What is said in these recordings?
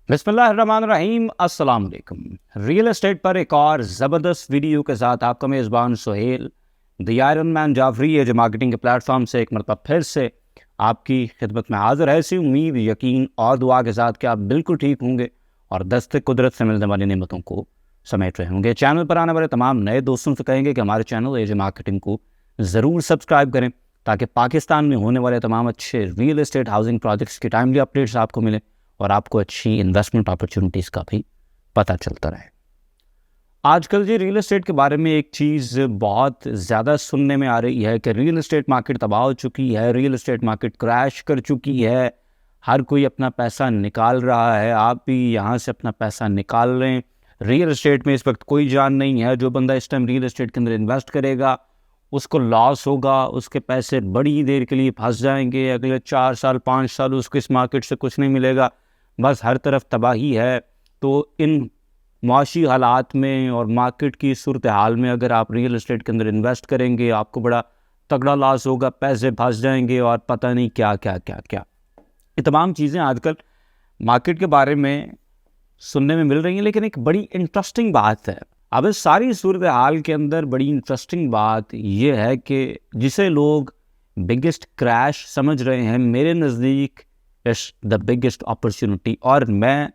बिस्मिल्लाहिर्रहमानिर्रहीम, अस्सलाम वालेकुम। रियल एस्टेट पर एक और ज़बरदस्त वीडियो के साथ आपका मेज़बान Suhel the iron man Jafri है, जो मार्केटिंग के प्लेटफॉर्म से एक मरतबा फिर से आपकी खिदमत में हाजिर है। इसी उम्मीद, यकीन और दुआ के साथ कि आप बिल्कुल ठीक होंगे और दस्तक कुदरत से मिलने वाली नेमतों को समेट रहे होंगे। चैनल पर आने वाले तमाम नए दोस्तों से कहेंगे कि हमारे चैनल एजे मार्केटिंग को ज़रूर सब्सक्राइब करें, ताकि पाकिस्तान में होने वाले तमाम अच्छे रियल एस्टेट हाउसिंग प्रोजेक्ट्स की टाइमली अपडेट्स आपको मिले और आपको अच्छी इन्वेस्टमेंट अपॉर्चुनिटीज़ का भी पता चलता रहे। आजकल जी रियल एस्टेट के बारे में एक चीज़ बहुत ज़्यादा सुनने में आ रही है कि रियल एस्टेट मार्केट तबाह हो चुकी है, रियल एस्टेट मार्केट क्रैश कर चुकी है, हर कोई अपना पैसा निकाल रहा है, आप भी यहाँ से अपना पैसा निकाल रहे हैं। रियल एस्टेट में इस वक्त कोई जान नहीं है। जो बंदा इस टाइम रियल एस्टेट के अंदर इन्वेस्ट करेगा उसको लॉस होगा, उसके पैसे बड़ी देर के लिए फंस जाएंगे, अगले 4 साल 5 साल उसको इस मार्केट से कुछ नहीं मिलेगा, बस हर तरफ तबाही है। तो इन माशी हालात में और मार्केट की सूरत हाल में अगर आप रियल एस्टेट के अंदर इन्वेस्ट करेंगे, आपको बड़ा तगड़ा लॉस होगा, पैसे फंस जाएंगे और पता नहीं क्या क्या क्या क्या। ये तमाम चीज़ें आजकल मार्केट के बारे में सुनने में मिल रही हैं। लेकिन एक बड़ी इंटरेस्टिंग बात है, अब इस सारी सूरत हाल के अंदर बड़ी इंटरेस्टिंग बात यह है कि जिसे लोग बिगेस्ट क्रैश समझ रहे हैं, मेरे नज़दीक इट्स द बिगेस्ट अपॉर्चुनिटी। और मैं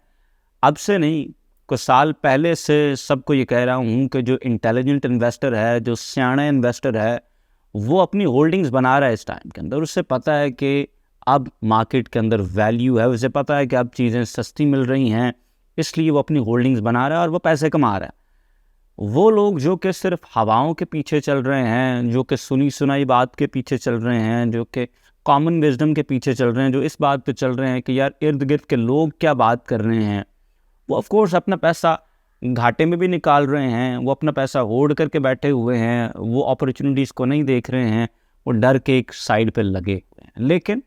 अब से नहीं, कुछ साल पहले से सबको ये कह रहा हूँ कि जो इंटेलिजेंट इन्वेस्टर है, जो सियाना इन्वेस्टर है, वो अपनी होल्डिंग्स बना रहा है इस टाइम के अंदर। उससे पता है कि अब मार्केट के अंदर वैल्यू है, उसे पता है कि अब चीज़ें सस्ती मिल रही हैं, इसलिए वो अपनी होल्डिंग्स बना रहा है और वो पैसे कमा रहा है। वो लोग जो कि सिर्फ हवाओं के पीछे चल रहे हैं, जो कि सुनी सुनाई बात के पीछे चल रहे हैं, जो कि कॉमन विजडम के पीछे चल रहे हैं, जो इस बात पे चल रहे हैं कि यार इर्द गिर्द के लोग क्या बात कर रहे हैं, वो ऑफ कोर्स अपना पैसा घाटे में भी निकाल रहे हैं, वो अपना पैसा होल्ड करके बैठे हुए हैं, वो अपॉर्चुनिटीज़ को नहीं देख रहे हैं, वो डर के एक साइड पे लगे हुए हैं। लेकिन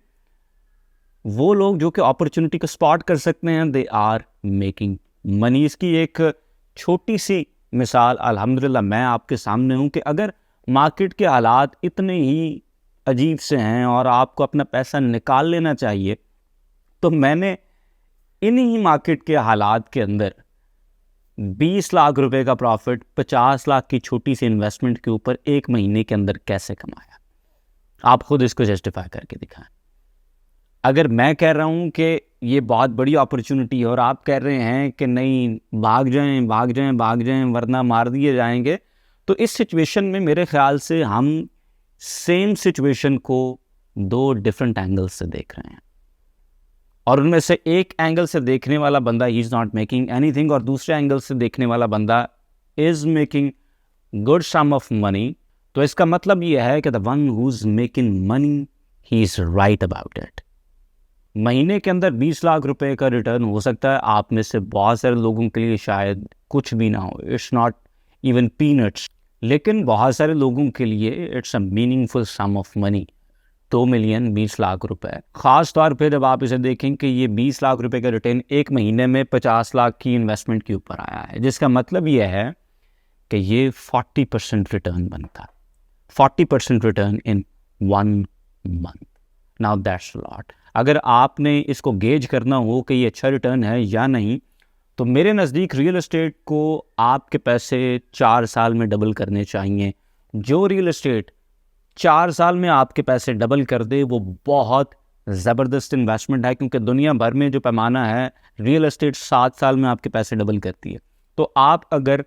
वो लोग जो कि अपॉर्चुनिटी को स्पॉट कर सकते हैं, दे आर मेकिंग मनी। इसकी एक छोटी सी मिसाल अल्हम्दुलिल्लाह मैं आपके सामने हूँ कि अगर मार्केट के हालात इतने ही अजीब से हैं और आपको अपना पैसा निकाल लेना चाहिए, तो मैंने इन्हीं मार्केट के हालात के अंदर 20 लाख रुपए का प्रॉफिट 50 लाख की छोटी सी इन्वेस्टमेंट के ऊपर एक महीने के अंदर कैसे कमाया, आप खुद इसको जस्टिफाई करके दिखाएं। अगर मैं कह रहा हूँ कि ये बहुत बड़ी अपॉर्चुनिटी है और आप कह रहे हैं कि नहीं, भाग जाएं भाग जाएं भाग जाएं वरना मार दिए जाएंगे, तो इस सिचुएशन में मेरे ख्याल से हम सेम सिचुएशन को दो डिफरेंट एंगल से देख रहे हैं। और उनमें से एक एंगल से देखने वाला बंदा he is not making anything, और दूसरे एंगल से देखने वाला बंदा is making good sum of money. तो इसका मतलब ये है कि the one who is making money he is right about it. महीने के अंदर 20 लाख रुपए का रिटर्न हो सकता है, आप में से बहुत सारे लोगों के लिए शायद कुछ भी ना हो, इट्स नॉट इवन पीनट्स, लेकिन बहुत सारे लोगों के लिए it's a meaningful sum of money. 2 million 20 lakh रुपए, ख़ास तौर पे जब आप इसे देखें कि ये 20 लाख रुपए का रिटर्न एक महीने में 50 लाख की इन्वेस्टमेंट के ऊपर आया है, जिसका मतलब ये है कि ये 40% रिटर्न बनता है, 40% return in 1 month. Now that's lot. अगर आपने इसको गेज करना हो कि ये अच्छा रिटर्न है या नहीं, तो मेरे नज़दीक रियल एस्टेट को आपके पैसे 4 साल में डबल करने चाहिए। जो रियल एस्टेट 4 साल में आपके पैसे डबल कर दे वो बहुत ज़बरदस्त इन्वेस्टमेंट है, क्योंकि दुनिया भर में जो पैमाना है, रियल एस्टेट 7 साल में आपके पैसे डबल करती है। तो आप अगर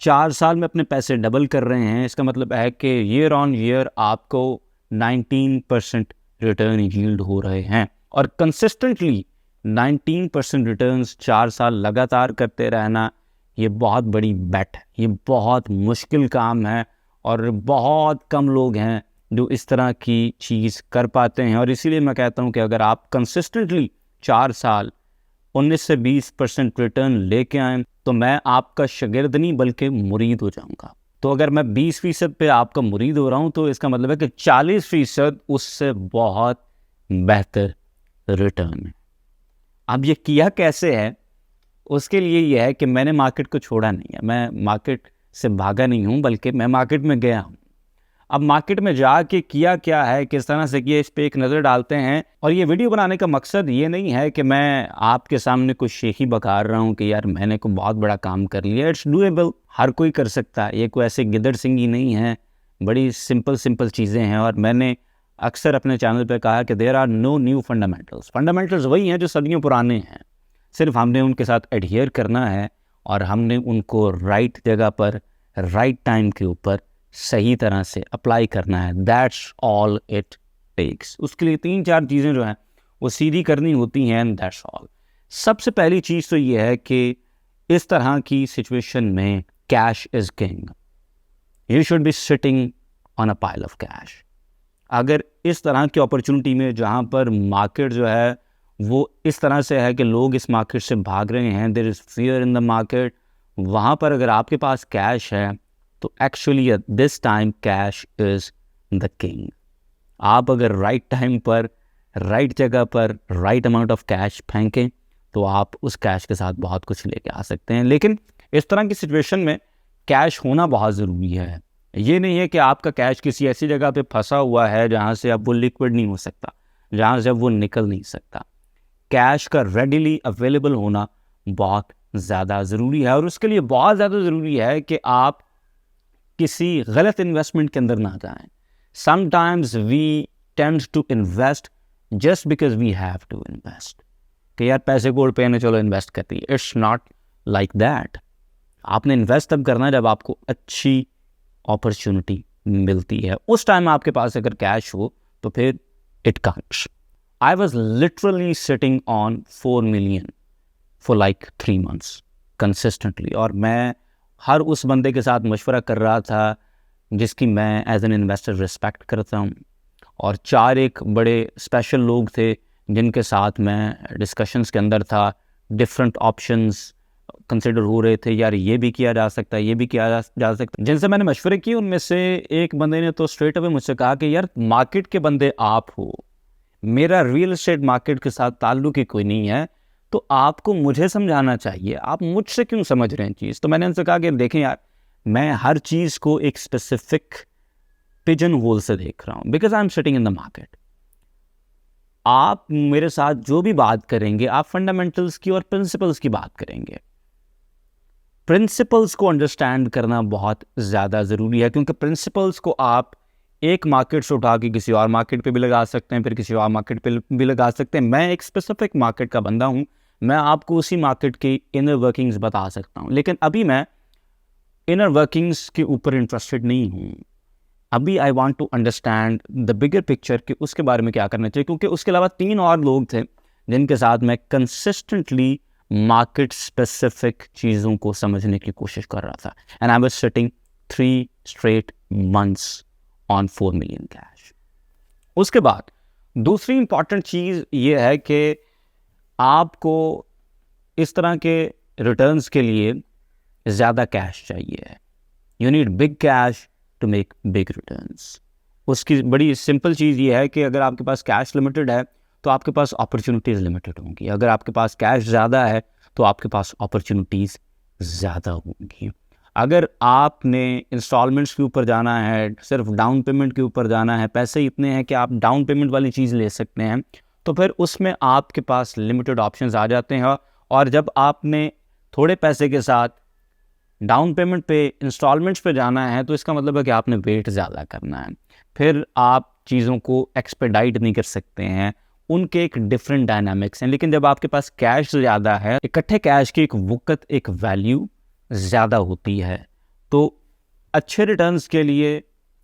4 साल में अपने पैसे डबल कर रहे हैं, इसका मतलब है कि ईयर ऑन ईयर आपको 19% रिटर्न यील्ड हो रहे हैं। और कंसिस्टेंटली 19% रिटर्न्स 4 साल लगातार करते रहना, ये बहुत बड़ी बेट है, ये बहुत मुश्किल काम है और बहुत कम लोग हैं जो इस तरह की चीज़ कर पाते हैं। और इसीलिए मैं कहता हूँ कि अगर आप कंसिस्टेंटली 4 साल 19 से 20% रिटर्न लेके आएँ, तो मैं आपका शागिर्द नहीं बल्कि मुरीद हो जाऊँगा। तो अगर मैं 20% पे आपका मुरीद हो रहा हूँ, तो इसका मतलब है कि 40% उससे बहुत बेहतर रिटर्न है। अब ये किया कैसे है, उसके लिए यह है कि मैंने मार्केट को छोड़ा नहीं है, मैं मार्केट से भागा नहीं हूँ, बल्कि मैं मार्केट में गया हूँ। अब मार्केट में जाके किया क्या है, किस तरह से किया, इस पे एक नज़र डालते हैं। और ये वीडियो बनाने का मकसद ये नहीं है कि मैं आपके सामने कुछ शेखी बकार रहा हूँ कि यार मैंने को बहुत बड़ा काम कर लिया। इट्स डूएबल, हर कोई कर सकता है, ये कोई ऐसे गिदड़ सिंगी नहीं है, बड़ी सिंपल चीज़ें हैं। और मैंने अक्सर अपने चैनल पे कहा कि there are no new fundamentals. Fundamentals वही हैं जो सदियों पुराने हैं, सिर्फ हमने उनके साथ एडहियर करना है और हमने उनको राइट जगह पर राइट टाइम के ऊपर सही तरह से अप्लाई करना है। That's all it takes. उसके लिए 3-4 चीज़ें जो हैं वो सीधी करनी होती हैं, एंड दैट्स ऑल। सबसे पहली चीज़ तो ये है कि इस तरह की सिचुएशन में cash is king. You should be sitting on a pile of cash. अगर इस तरह की अपॉर्चुनिटी में जहाँ पर मार्केट जो है वो इस तरह से है कि लोग इस मार्केट से भाग रहे हैं, there is fear in the market, वहाँ पर अगर आपके पास कैश है तो actually at this time cash is the king. आप अगर राइट टाइम पर राइट जगह पर राइट अमाउंट ऑफ कैश फेंकें तो आप उस कैश के साथ बहुत कुछ लेके आ सकते हैं। लेकिन इस तरह की सिचुएशन में कैश होना बहुत ज़रूरी है। ये नहीं है कि आपका कैश किसी ऐसी जगह पे फंसा हुआ है जहाँ से अब वो लिक्विड नहीं हो सकता, जहाँ से अब वो निकल नहीं सकता। कैश का रेडिली अवेलेबल होना बहुत ज़्यादा ज़रूरी है, और उसके लिए बहुत ज़्यादा ज़रूरी है कि आप किसी गलत इन्वेस्टमेंट के अंदर ना जाएं। Sometimes we tend to invest just because we have to invest, कि यार पैसे गोल्ड पे चलो इन्वेस्ट करती है। It's not like that. आपने इन्वेस्ट तब करना जब आपको अच्छी अपॉर्चुनिटी मिलती है। उस टाइम आपके पास अगर कैश हो तो फिर it counts. I was literally sitting on 4 million for like 3 months consistently, और मैं हर उस बंदे के साथ मशवरा कर रहा था जिसकी मैं एज एन इन्वेस्टर रिस्पेक्ट करता हूँ, और 4 एक बड़े स्पेशल लोग थे जिनके साथ मैं डिस्कशंस के अंदर था। डिफरेंट ऑप्शंस कंसिडर हो रहे थे, यार ये भी किया जा सकता है, ये भी किया जा सकता है। जिनसे मैंने मशवरे किए उनमें से एक बंदे ने तो स्ट्रेट अवे मुझसे कहा कि यार मार्केट के बंदे आप हो, मेरा रियल एस्टेट मार्केट के साथ ताल्लुक ही कोई नहीं है, तो आपको मुझे समझाना चाहिए, आप मुझसे क्यों समझ रहे हैं चीज़। तो मैंने उनसे कहा कि देखें यार, मैं हर चीज़ को एक स्पेसिफिक पिजन होल से देख रहा हूँ, because I am sitting in the market. आप मेरे साथ जो भी बात करेंगे आप फंडामेंटल्स की और प्रिंसिपल्स की बात करेंगे। प्रिंसिपल्स को अंडरस्टैंड करना बहुत ज़्यादा ज़रूरी है, क्योंकि प्रिंसिपल्स को आप एक मार्केट से उठा के किसी और मार्केट पे भी लगा सकते हैं, फिर किसी और मार्केट पे भी लगा सकते हैं। मैं एक स्पेसिफिक मार्केट का बंदा हूँ, मैं आपको उसी मार्केट की इनर वर्किंग्स बता सकता हूँ, लेकिन अभी मैं इनर वर्किंग्स के ऊपर इंटरेस्टेड नहीं हूँ। अभी I want to understand the bigger picture कि उसके बारे में क्या करना चाहिए, क्योंकि उसके अलावा 3 और लोग थे जिनके साथ मैं कंसिस्टेंटली मार्केट स्पेसिफिक चीज़ों को समझने की कोशिश कर रहा था, and I was sitting 3 straight months on 4 million cash. उसके बाद दूसरी इंपॉर्टेंट चीज़ ये है कि आपको इस तरह के रिटर्न्स के लिए ज़्यादा कैश चाहिए। You need big cash to make big returns. उसकी बड़ी सिंपल चीज़ ये है कि अगर आपके पास कैश लिमिटेड है तो आपके पास अपॉर्चुनिटीज़ लिमिटेड होंगी। अगर आपके पास कैश ज़्यादा है तो आपके पास अपॉर्चुनिटीज़ ज़्यादा होंगी। अगर आपने इंस्टॉलमेंट्स के ऊपर जाना है, सिर्फ डाउन पेमेंट के ऊपर जाना है, पैसे इतने हैं कि आप डाउन पेमेंट वाली चीज़ ले सकते हैं, तो फिर उसमें आपके पास लिमिटेड ऑप्शंस आ जाते हैं। और जब आपने थोड़े पैसे के साथ डाउन पेमेंट पे इंस्टॉलमेंट्स पे जाना है तो इसका मतलब है कि आपने वेट ज़्यादा करना है, फिर आप चीज़ों को एक्सपेडाइट नहीं कर सकते हैं, उनके एक डिफरेंट डायनामिक्स हैं। लेकिन जब आपके पास कैश ज़्यादा है, इकट्ठे कैश की एक वक़्त, एक वैल्यू ज़्यादा होती है, तो अच्छे रिटर्न्स के लिए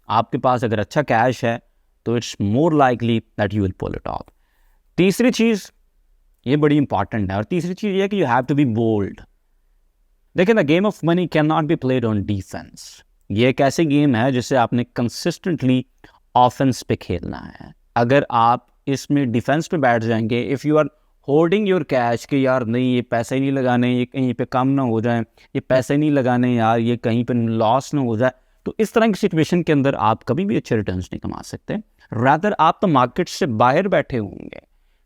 आपके पास अगर अच्छा कैश है तो it's more likely that you will pull it off. तीसरी चीज़ ये बड़ी इंपॉर्टेंट है, और तीसरी चीज़ ये है कि you have to be bold. देखिए, the game of money cannot be played on defence. ये एक ऐसी गेम है जिसे आपने कंसिस्टेंटली ऑफेंस पे खेलना है। अगर आप इसमें डिफेंस पे बैठ जाएंगे, if you are holding your cash कि यार नहीं ये पैसे ही नहीं लगाने, ये कहीं पे कम ना हो जाए, ये पैसे नहीं लगाने यार, ये कहीं पे लॉस ना हो जाए, तो इस तरह की सिचुएशन के अंदर आप कभी भी अच्छे रिटर्न्स नहीं कमा सकते। रादर आप तो मार्केट से बाहर बैठे होंगे।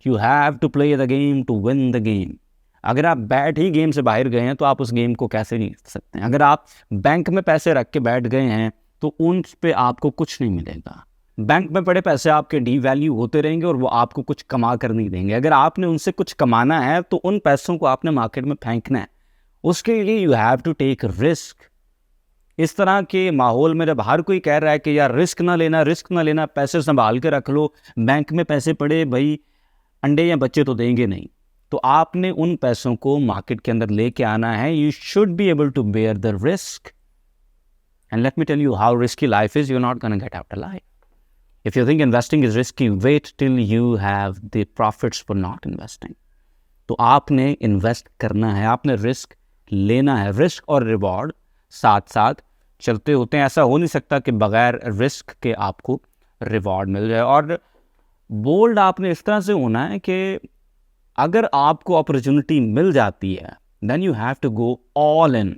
You have to play the game to win the game. अगर आप बैठ ही गेम से बाहर गए हैं तो आप उस गेम को कैसे नहीं जीत सकते हैं। अगर आप बैंक में पैसे रख के बैठ गए हैं तो उन पे आपको कुछ नहीं मिलेगा। बैंक में पड़े पैसे आपके डीवैल्यू होते रहेंगे और वो आपको कुछ कमा कर नहीं देंगे। अगर आपने उनसे कुछ कमाना है तो उन पैसों को आपने मार्केट में फेंकना है, उसके लिए you have to take risk. इस तरह के माहौल में जब हर कोई कह रहा है कि यार रिस्क ना लेना, पैसे संभाल के रख लो, बैंक में पैसे पड़े भाई अंडे या बच्चे तो देंगे नहीं, तो आपने उन पैसों को मार्केट के अंदर लेके आना है। You should be able to bear the risk, and let me tell you how risky life is, you are not gonna get after life. If you think investing is risky, wait till you have the profits for not investing. तो आपने invest करना है, आपने risk लेना है। Risk और reward साथ साथ चलते होते हैं। ऐसा हो नहीं सकता कि बगैर रिस्क के आपको रिवॉर्ड मिल जाए। और बोल्ड आपने इस तरह से होना है कि अगर आपको अपॉर्चुनिटी मिल जाती है then you have to go all in.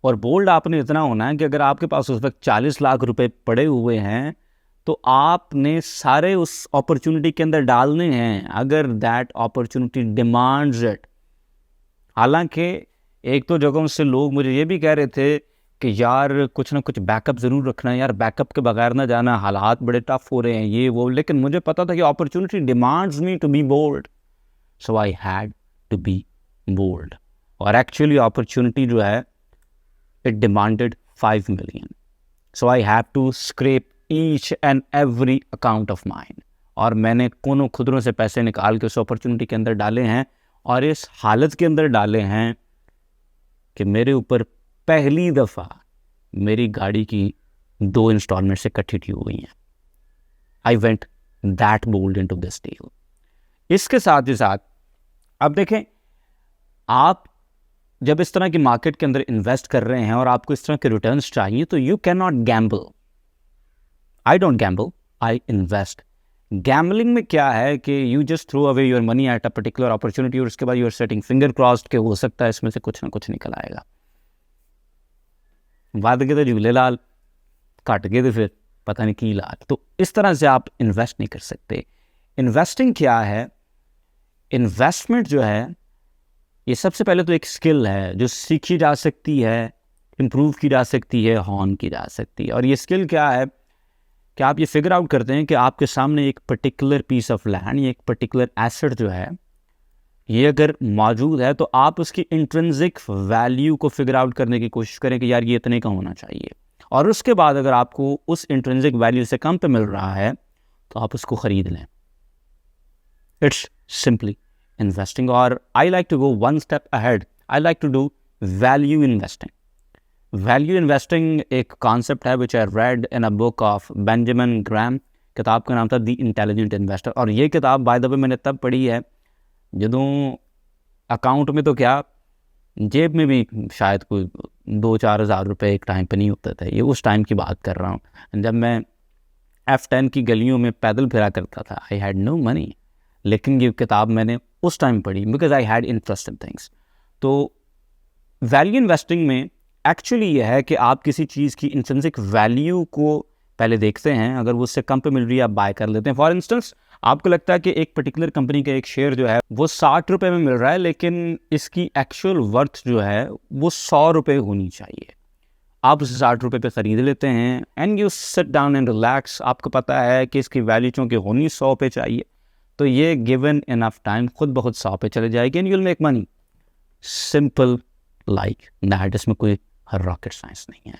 और बोल्ड आपने इतना होना है कि अगर आपके पास उस वक्त 40 लाख रुपए पड़े हुए हैं तो आपने सारे उस अपॉर्चुनिटी के अंदर डालने हैं अगर दैट अपॉर्चुनिटी डिमांड्स इट। हालांकि एक तो जगहों से लोग मुझे ये भी कह रहे थे कि यार कुछ ना कुछ बैकअप ज़रूर रखना है, यार बैकअप के बगैर ना जाना, हालात बड़े टफ हो रहे हैं ये वो, लेकिन मुझे पता था कि opportunity demands me to be bold, so I had to be bold. और एक्चुअली अपॉर्चुनिटी जो है it demanded 5 million, so I have to scrap each and every account of mine. और मैंने कोनों खुदरों से पैसे निकाल के उस अपॉर्चुनिटी के अंदर डाले हैं, और इस हालत के अंदर डाले हैं कि मेरे ऊपर पहली दफ़ा मेरी गाड़ी की 2 इंस्टॉलमेंट से इकट्ठी ड्यू हुई हैं। I went that bold into this deal. इसके साथ ही साथ अब देखें, आप जब इस तरह की मार्केट के अंदर इन्वेस्ट कर रहे हैं और आपको इस तरह के रिटर्न्स चाहिए तो you can not gamble. I don't gamble, I invest. Gambling में क्या है कि you just throw away your money at a particular opportunity और उसके बाद you are setting finger crossed के हो सकता है इसमें से कुछ ना कुछ निकल आएगा। वाद के तो झूले लाल, कट गए तो फिर पता नहीं की लाल। तो इस तरह से आप इन्वेस्ट नहीं कर सकते। इन्वेस्टिंग क्या है? इन्वेस्टमेंट जो है ये सबसे पहले तो एक स्किल है जो सीखी जा सकती है, इम्प्रूव की जा सकती है, हॉर्न की जा सकती है। और ये स्किल क्या है कि आप ये फिगर आउट करते हैं कि आपके सामने एक पर्टिकुलर पीस ऑफ लैंड या एक पर्टिकुलर एसेट जो है ये अगर मौजूद है तो आप उसकी इंट्रिंसिक वैल्यू को फिगर आउट करने की कोशिश करें कि यार ये इतने का होना चाहिए। और उसके बाद अगर आपको उस इंट्रिंसिक वैल्यू से कम पे मिल रहा है तो आप उसको ख़रीद लें। It's simply investing. और I like to go one step ahead, I like to do value investing. Value investing एक कॉन्सेप्ट है which I read in a book of Benjamin Graham. किताब का नाम था द इंटेलिजेंट इन्वेस्टर। और ये किताब बाय द वे मैंने तब पढ़ी है ਜਦੋਂ अकाउंट में तो क्या जेब में भी शायद कोई 2-4 हज़ार रुपये एक टाइम पे नहीं होता था। ये उस टाइम की बात कर रहा हूँ जब मैं F10 की गलियों में पैदल फिरा करता था। आई हैड नो मनी, लेकिन ये किताब मैंने उस टाइम पढ़ी because I had interest in things. तो वैल्यू इन्वेस्टिंग में एक्चुअली यह है कि आप किसी चीज़ की इंट्रिंसिक वैल्यू को पहले देखते हैं, अगर वो उससे कम पे मिल रही है आप बाय कर लेते हैं। फॉर इंस्टेंस आपको लगता है कि एक पर्टिकुलर कंपनी का एक शेयर जो है वो 60 रुपये में मिल रहा है लेकिन इसकी एक्चुअल वर्थ जो है वो 100 रुपये होनी चाहिए। आप उसे 60 रुपये पे ख़रीद लेते हैं and you sit down and relax. आपको पता है कि इसकी वैल्यू चूँकि होनी 100 पे चाहिए तो ये गिवन इनफ टाइम खुद बहुत 100 पे चले जाएगी and you will make money. Simple like that, इसमें कोई रॉकेट साइंस नहीं है।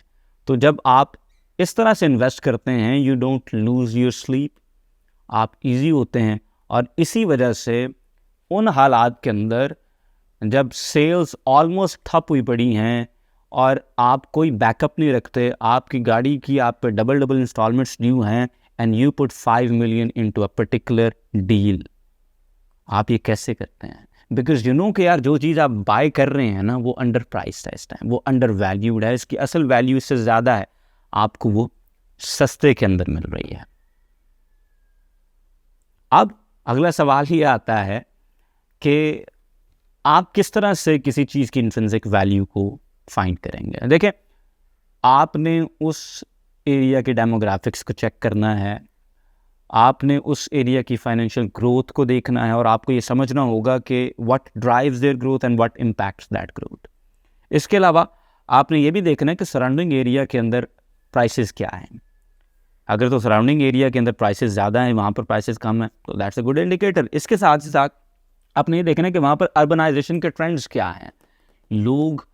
तो जब आप इस तरह से इन्वेस्ट करते हैं you don't lose your sleep, आप इजी होते हैं। और इसी वजह से उन हालात के अंदर जब सेल्स ऑलमोस्ट ठप हुई पड़ी हैं और आप कोई बैकअप नहीं रखते, आपकी गाड़ी की आप पे डबल इंस्टॉलमेंट्स ड्यू हैं and you put 5 million into a particular deal, आप ये कैसे करते हैं? बिकॉज यू नो कि यार जो चीज़ आप बाय कर रहे हैं ना वो अंडर प्राइस है, इस टाइम वो अंडर वैल्यूड है, इसकी असल वैल्यू इससे ज़्यादा है, आपको वो सस्ते के अंदर मिल रही है। अब अगला सवाल ही आता है कि आप किस तरह से किसी चीज़ की इंट्रिंसिक वैल्यू को फाइंड करेंगे। देखें, आपने उस एरिया के डेमोग्राफिक्स को चेक करना है, आपने उस एरिया की फाइनेंशियल ग्रोथ को देखना है और आपको ये समझना होगा कि what drives their growth and what impacts that growth. इसके अलावा आपने ये भी देखना है कि सराउंडिंग एरिया के अंदर प्राइसेस क्या हैं। अगर तो सराउंडिंग एरिया के अंदर प्राइसेस ज़्यादा हैं, वहाँ पर प्राइसेस कम हैं, तो दैट्स अ गुड इंडिकेटर। इसके साथ ही साथ आपने ये देखना है कि वहाँ पर अर्बनाइजेशन के ट्रेंड्स क्या हैं। लोग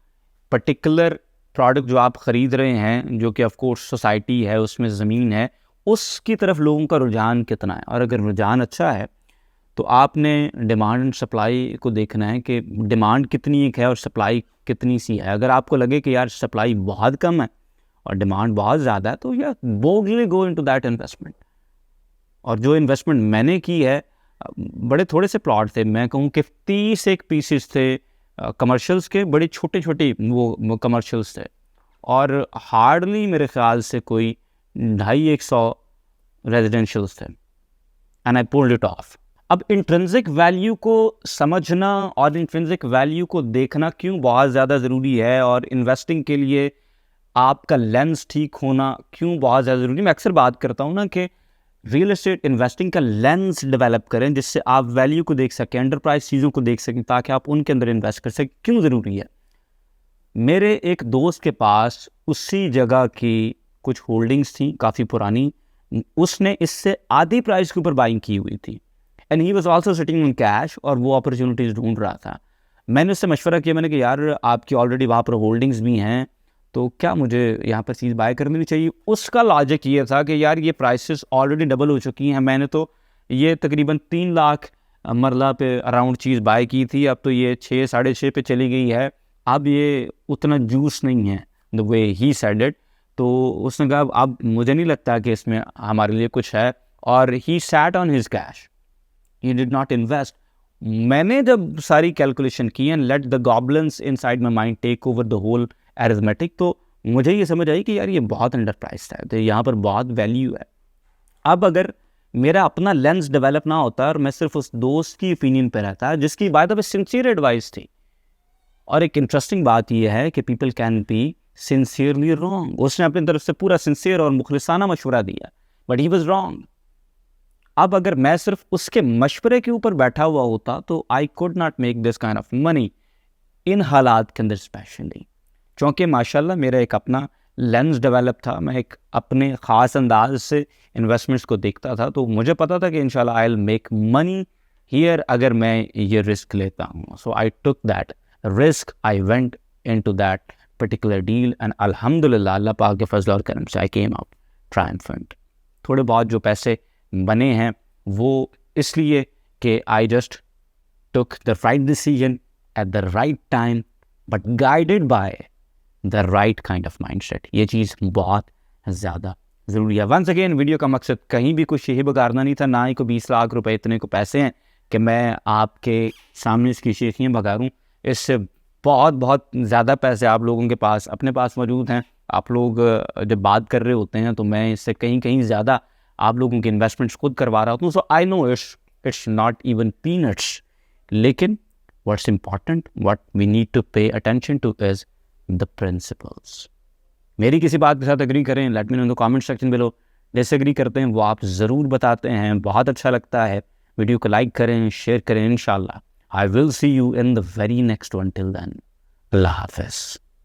पर्टिकुलर प्रोडक्ट जो आप ख़रीद रहे हैं, जो कि ऑफ कोर्स सोसाइटी है, उसमें ज़मीन है, उसकी तरफ लोगों का रुझान कितना है। और अगर रुझान अच्छा है तो आपने डिमांड एंड सप्लाई को देखना है कि डिमांड कितनी एक है और सप्लाई कितनी सी है। अगर आपको लगे कि यार सप्लाई बहुत कम है और डिमांड बहुत ज़्यादा है, तो यार boldly go into that investment. और जो इन्वेस्टमेंट मैंने की है, बड़े थोड़े से प्लॉट थे, मैं कहूँ कि 30 एक पीसेस थे कमर्शियल्स के, बड़े छोटे छोटे वो कमर्शियल्स थे, और हार्डली मेरे ख्याल से कोई 250-100 रेजिडेंशियल्स थे, and I pulled it of. अब इंट्रिंसिक वैल्यू को समझना और इंट्रिंसिक वैल्यू को देखना क्यों बहुत ज़्यादा ज़रूरी है, और इन्वेस्टिंग के लिए आपका लेंस ठीक होना क्यों बहुत ज़्यादा ज़रूरी है। मैं अक्सर बात करता हूँ ना कि रियल एस्टेट इन्वेस्टिंग का लेंस डेवलप करें, जिससे आप वैल्यू को देख सकें, एंटरप्राइज चीज़ों को देख सकें, ताकि आप उनके अंदर इन्वेस्ट कर सकें। क्यों ज़रूरी है? मेरे एक दोस्त के पास उसी जगह की कुछ होल्डिंग्स थी काफ़ी पुरानी, उसने इससे आधी प्राइस के ऊपर बाइंग की हुई थी, and he was also sitting in cash, और वो अपॉर्चुनिटीज़ ढूंढ रहा था। मैंने उससे मशवरा किया, मैंने कहा यार आपकी ऑलरेडी वहाँ पर होल्डिंग्स भी हैं, तो क्या मुझे यहाँ पर चीज़ बाय करनी चाहिए। उसका लॉजिक ये था कि यार ये प्राइसेस ऑलरेडी डबल हो चुकी हैं, मैंने तो ये तकरीबन 3 लाख मरला पे अराउंड चीज़ बाय की थी, अब तो ये 6 साढ़े 6 पे चली गई है, अब ये उतना जूस नहीं है, the way he said it. तो उसने कहा अब मुझे नहीं लगता कि इसमें हमारे लिए कुछ है, और he sat on his cash, he did not invest. मैंने जब सारी कैलकुलेशन की and let the goblins inside my mind take over the whole arithmetic, तो मुझे ये समझ आई कि यार ये बहुत अंडर प्राइस है, तो यहाँ पर बहुत वैल्यू है। अब अगर मेरा अपना लेंस डेवलप ना होता और मैं सिर्फ उस दोस्त की ओपिनियन पे रहता, जिसकी by the way sincere advice थी, और एक इंटरेस्टिंग बात यह है कि people can be sincerely wrong, उसने अपनी तरफ से पूरा सिंसियर और मुखलिसाना मशवरा दिया, बट ही वाज रॉन्ग। अब अगर मैं सिर्फ उसके मशवरे के ऊपर बैठा हुआ होता तो I could not make this kind of money in हालात के अंदर स्पेशली, क्योंकि माशाल्लाह मेरा एक अपना लेंस डेवलप था, मैं एक अपने ख़ास अंदाज से इन्वेस्टमेंट्स को देखता था, तो मुझे पता था कि इंशाल्लाह I will make money here अगर मैं ये रिस्क लेता हूँ। So I took that risk, I went into that particular deal, and अल्हम्दुलिल्लाह अल्लाह पाक के फजल और करम से आई केम आउट ट्रायम्फेंट। थोड़े बहुत जो पैसे बने हैं वो इसलिए कि I just took the right decision at the right time, but guided by the right kind of mindset. ये चीज़ बहुत ज़्यादा ज़रूरी है। वंस अगेन वीडियो का मकसद कहीं भी कुछ यही बगाड़ना नहीं था, ना ही को 20 लाख रुपए इतने को पैसे हैं कि मैं आपके सामने इसकी शेखियाँ बगाड़ूँ। इससे बहुत बहुत ज़्यादा पैसे आप लोगों के पास अपने पास मौजूद हैं। आप लोग जब बात कर रहे होते हैं तो मैं इससे कहीं कहीं ज़्यादा आप लोगों के इन्वेस्टमेंट्स खुद करवा रहा हूँ। So I know it's not even peanuts, लेकिन what's important, what we need to pay attention to is the principles. मेरी किसी बात के साथ एग्री करें, let me know in the comment section below. Disagree करते हैं वो आप ज़रूर बताते हैं, बहुत अच्छा लगता है। वीडियो को लाइक करें, शेयर करें। इंशाल्लाह I will see you in the very next one. Till then, अल्लाह हाफ़िज़।